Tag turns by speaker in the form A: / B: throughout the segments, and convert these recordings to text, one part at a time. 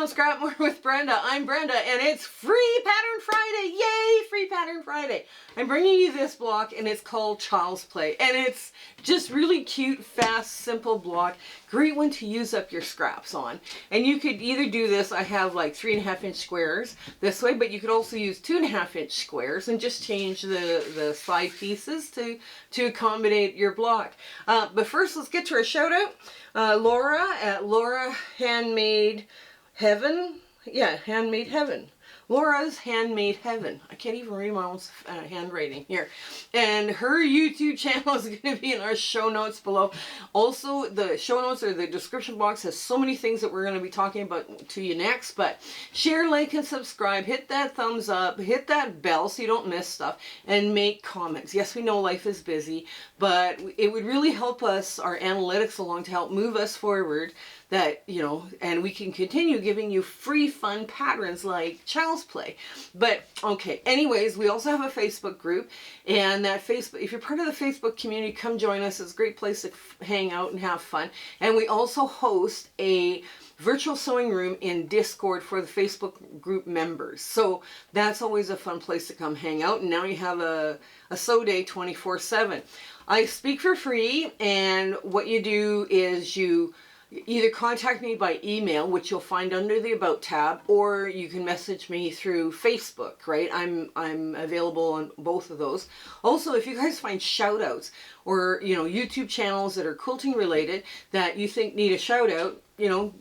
A: Mount Scrapmore with Brenda. I'm Brenda and it's Free Pattern Friday. Yay, Free Pattern Friday. I'm bringing you this block and it's called Child's Play. And it's just really cute, fast, simple block. Great one to use up your scraps on. And you could either do this, I have like 3.5-inch squares this way, but you could also use 2.5-inch squares and just change the side pieces to accommodate your block. But first, let's get to our shout out. Lora at Lora Handmade Heaven. Yeah, Handmade Heaven. Lora's Handmade Heaven. I can't even read my own handwriting here. And her YouTube channel is going to be in our show notes below. Also, the show notes or the description box has so many things that we're going to be talking about to you next. But share, like, and subscribe. Hit that thumbs up. Hit that bell so you don't miss stuff. And make comments. Yes, we know life is busy, but it would really help us, our analytics along, to help move us forward. That, you know, and we can continue giving you free fun patterns like Child's Play. But okay, anyways, we also have a Facebook group, and that Facebook, if you're part of the Facebook community, come join us. It's a great place to hang out and have fun. And we also host a virtual sewing room in Discord for the Facebook group members. So that's always a fun place to come hang out. And now you have a sew day 24/7. I speak for free, and what you do is you either contact me by email, which you'll find under the About tab, or you can message me through Facebook, right? I'm available on both of those. Also, if you guys find shout outs or, you know, YouTube channels that are quilting related that you think need a shout out, you know,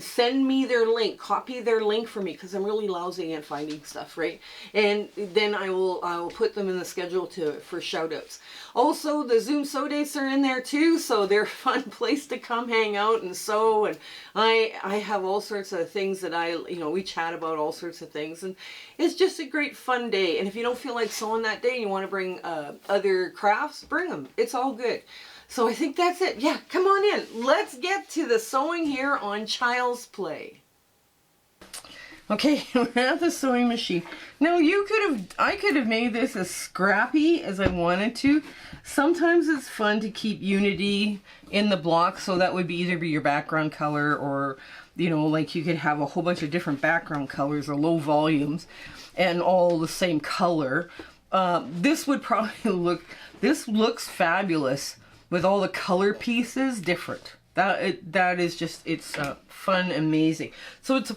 A: send me their link, copy their link for me, because I'm really lousy at finding stuff, right? And then I will put them in the schedule for shout outs. Also, the Zoom sew dates are in there too, so they're a fun place to come hang out and sew. And I have all sorts of things that we chat about all sorts of things, and it's just a great fun day. And if you don't feel like sewing that day and you want to bring other crafts, bring them. It's all good. So I think that's it. Yeah, come on in. Let's get to the sewing here on Child's Play. Okay, we're at the sewing machine. Now I could have made this as scrappy as I wanted to. Sometimes it's fun to keep unity in the block, so that would be either be your background color, or, you know, like you could have a whole bunch of different background colors or low volumes and all the same color. This would probably this looks fabulous with all the color pieces different. That is just, it's fun, amazing. So it's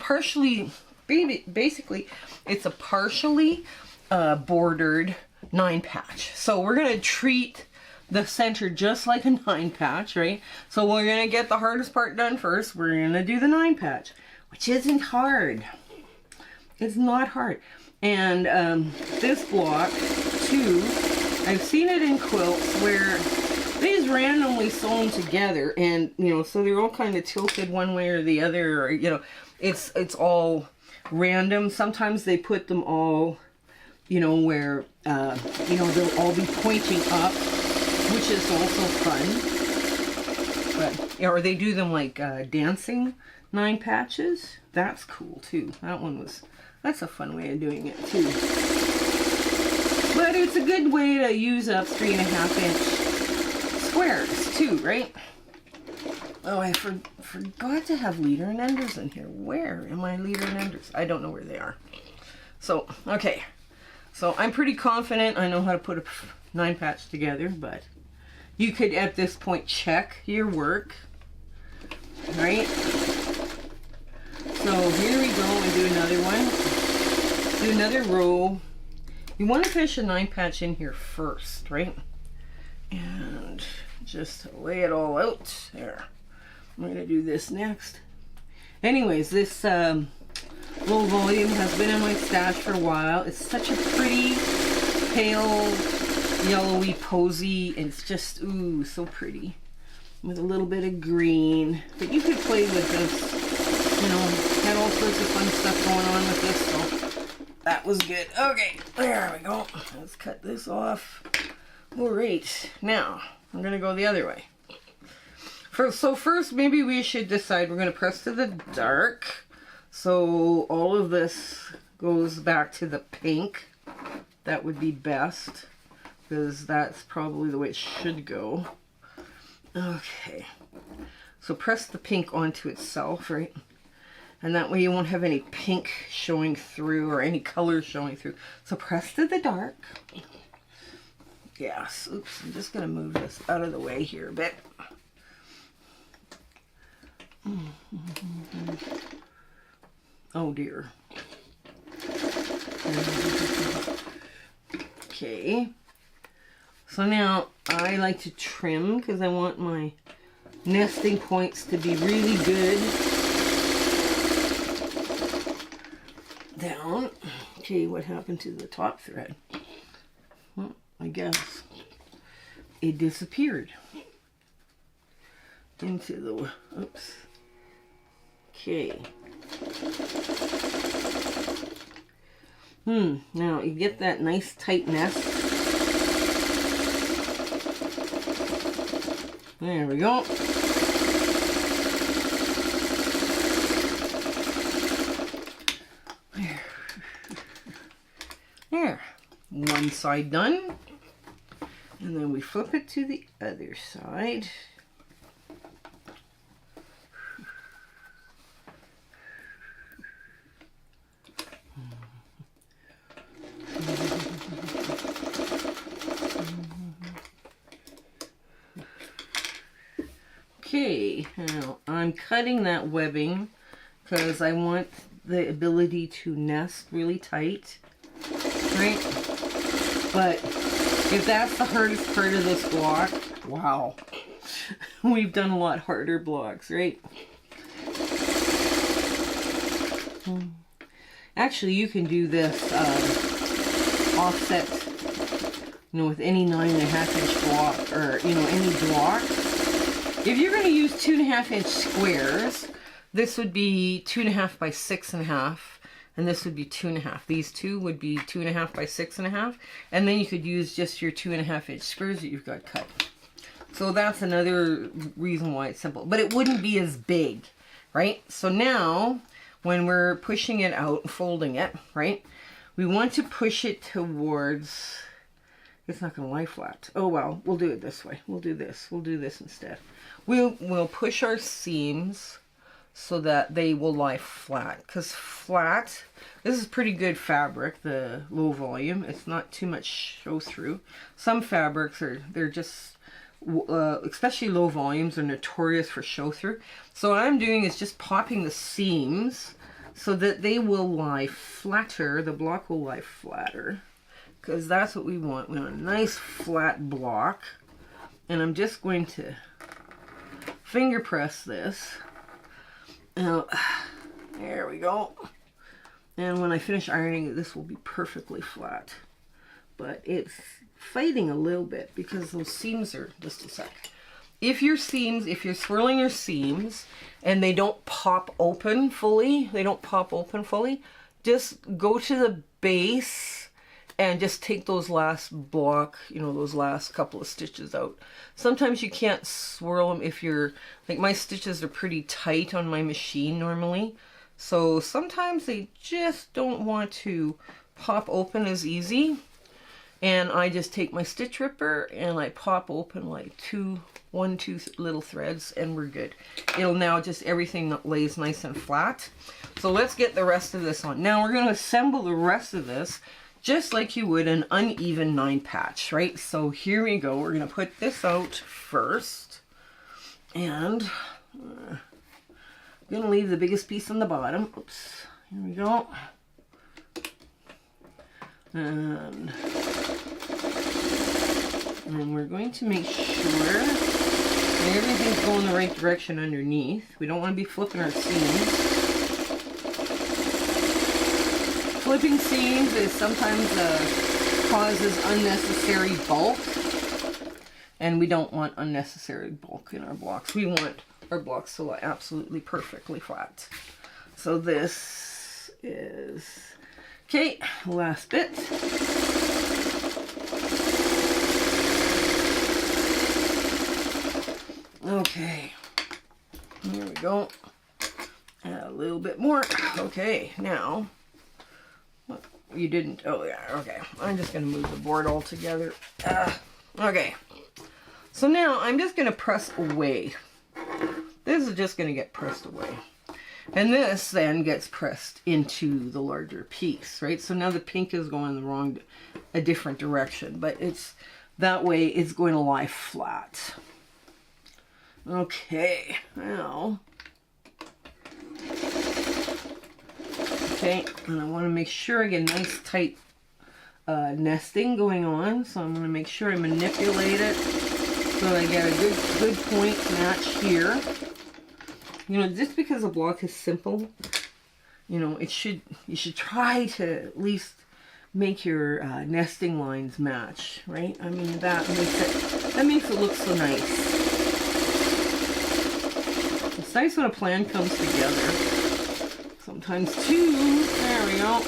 A: basically it's a partially bordered 9-patch. So we're gonna treat the center just like a 9-patch, right? So we're gonna get the hardest part done first. We're gonna do the 9-patch, which isn't hard. It's not hard. And this block too, I've seen it in quilts where they just randomly sew them together, and, you know, so they're all kind of tilted one way or the other, or, you know, it's all random. Sometimes they put them all, you know, where, you know, they'll all be pointing up, which is also fun. But, or they do them like dancing 9-patches. That's cool too. That's a fun way of doing it too. But it's a good way to use up 3.5-inch squares too, right? Oh, I forgot to have leader and enders in here. Where am I leader and enders? I don't know where they are. So, okay. So I'm pretty confident I know how to put a 9-patch together, but you could at this point check your work, right? So here we go, and do another one. Do another row. You want to finish a 9-patch in here first, right? And just lay it all out there. I'm going to do this next. Anyways, this low volume has been in my stash for a while. It's such a pretty, pale, yellowy, posy. It's just, ooh, so pretty. With a little bit of green. But you could play with this. You know, had all sorts of fun stuff going on with this, so that was good. Okay, there we go. Let's cut this off. All right, now I'm gonna go the other way. So first, maybe we should decide we're gonna press to the dark. So all of this goes back to the pink. That would be best, because that's probably the way it should go. Okay, so press the pink onto itself, right? And that way you won't have any pink showing through or any color showing through. So press to the dark. Yes, oops, I'm just going to move this out of the way here a bit. Oh dear. Okay. So now I like to trim because I want my nesting points to be really good. Down. Okay, what happened to the top thread? Well, I guess it disappeared into the, oops. Okay. Now you get that nice tight nest. There we go. There. One side done. And then we flip it to the other side. Okay, now I'm cutting that webbing because I want the ability to nest really tight, right? But if that's the hardest part of this block, wow, we've done a lot harder blocks, right? Actually, you can do this offset, with any 9.5-inch block, or any block. If you're going to use 2.5-inch squares, this would be 2.5 by 6.5, and this would be 2.5. These two would be 2.5 by 6.5, and then you could use just your 2.5-inch squares that you've got cut. So that's another reason why it's simple, but it wouldn't be as big, right? So now, when we're pushing it out, folding it, right, we want to push it towards, it's not going to lie flat. Oh well, we'll do it this way. We'll do this. We'll do this instead. We'll push our seams so that they will lie flat. Because flat, this is pretty good fabric, the low volume. It's not too much show through. Some fabrics they're just, especially low volumes, are notorious for show through. So what I'm doing is just popping the seams so that they will lie flatter. The block will lie flatter. Because that's what we want. We want a nice flat block. And I'm just going to finger press this. Now, there we go. And when I finish ironing it, this will be perfectly flat. But it's fighting a little bit because those seams are, just a sec. If you're swirling your seams and they don't pop open fully, just go to the base and just take those last block, those last couple of stitches out. Sometimes you can't swirl them if you're, like my stitches are pretty tight on my machine normally. So sometimes they just don't want to pop open as easy. And I just take my stitch ripper and I pop open like two little threads and we're good. It'll now just, everything lays nice and flat. So let's get the rest of this on. Now we're going to assemble the rest of this just like you would an uneven 9 patch, right? So here we go. We're going to put this out first. And I'm going to leave the biggest piece on the bottom. Oops. Here we go. And then we're going to make sure that everything's going the right direction underneath. We don't want to be flipping our seams. Flipping seams is sometimes causes unnecessary bulk, and we don't want unnecessary bulk in our blocks. We want our blocks to lie absolutely perfectly flat. So this is, okay, last bit. Okay, here we go. Add a little bit more. Okay, now, you didn't, oh yeah, okay. I'm just going to move the board all together. Okay, so now I'm just going to press away. This is just going to get pressed away. And this then gets pressed into the larger piece, right? So now the pink is going a different direction, but it's that way it's going to lie flat. Okay, now, okay, and I want to make sure I get a nice tight nesting going on, so I'm going to make sure I manipulate it so that I get a good point match here. You know, just because a block is simple, you know, you should try to at least make your nesting lines match, right? I mean, that makes it look so nice. It's nice when a plan comes together. Sometimes two. There we go.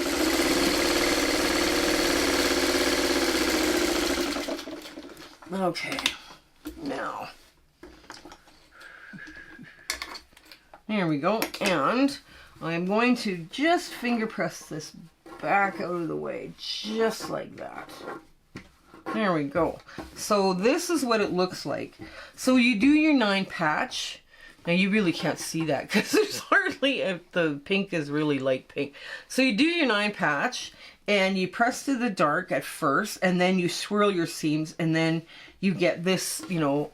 A: Okay, now, there we go, and I'm going to just finger press this back out of the way, just like that. There we go. So this is what it looks like. So you do your 9 patch. Now you really can't see that because there's hardly, if the pink is really light pink. So you do your 9 patch, and you press to the dark at first, and then you swirl your seams, and then you get this, you know,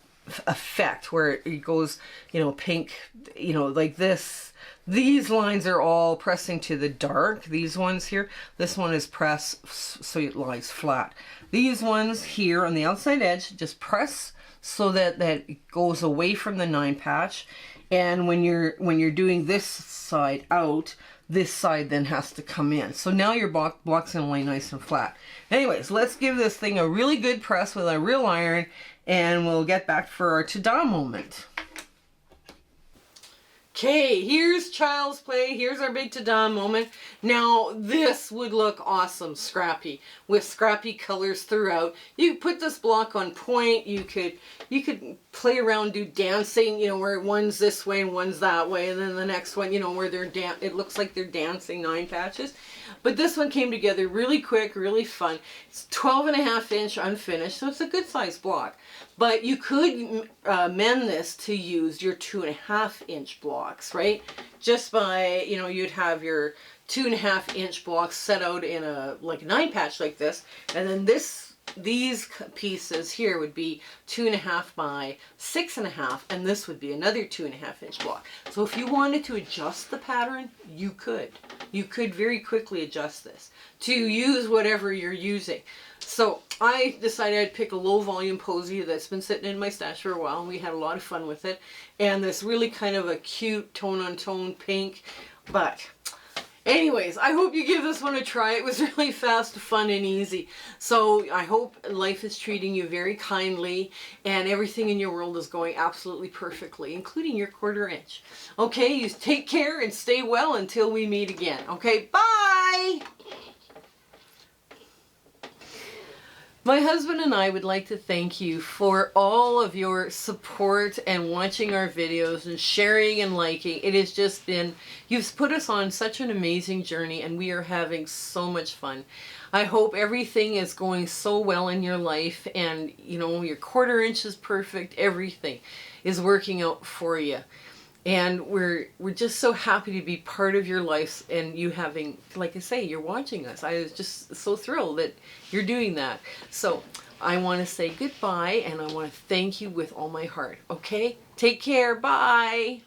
A: effect where it goes, you know, pink, you know, like this. These lines are all pressing to the dark. These ones here, this one is pressed so it lies flat. These ones here on the outside edge, just press so that it goes away from the 9 patch. And when you're doing this side out, this side then has to come in. So now your block's gonna lay nice and flat. Anyways, let's give this thing a really good press with a real iron, and we'll get back for our ta-da moment. Okay, here's child's play. Here's our big ta-da moment. Now, this would look awesome, scrappy, with scrappy colors throughout. You could put this block on point. You could play around, do dancing, you know, where one's this way and one's that way, and then the next one, you know, where it looks like they're dancing 9 patches. But this one came together really quick, really fun. It's 12.5 inch unfinished, so it's a good size block. But you could mend this to use your 2.5 inch blocks, right? Just by, you know, you'd have your 2.5 inch blocks set out in a 9 patch like this, and then these pieces here would be 2.5 by 6.5, and this would be another 2.5 inch block. So if you wanted to adjust the pattern, you could. You could very quickly adjust this to use whatever you're using. So I decided I'd pick a low volume posy that's been sitting in my stash for a while, and we had a lot of fun with it. And this really kind of a cute tone on tone pink. But anyways, I hope you give this one a try. It was really fast, fun, and easy. So I hope life is treating you very kindly and everything in your world is going absolutely perfectly, including your 1/4 inch. Okay, you take care and stay well until we meet again. Okay, bye! My husband and I would like to thank you for all of your support and watching our videos and sharing and liking. It has just been, you've put us on such an amazing journey, and we are having so much fun. I hope everything is going so well in your life, and you know, your 1/4 inch is perfect. Everything is working out for you. And we're just so happy to be part of your life, and you having, like I say, you're watching us. I was just so thrilled that you're doing that. So I want to say goodbye, and I want to thank you with all my heart. Okay? Take care. Bye.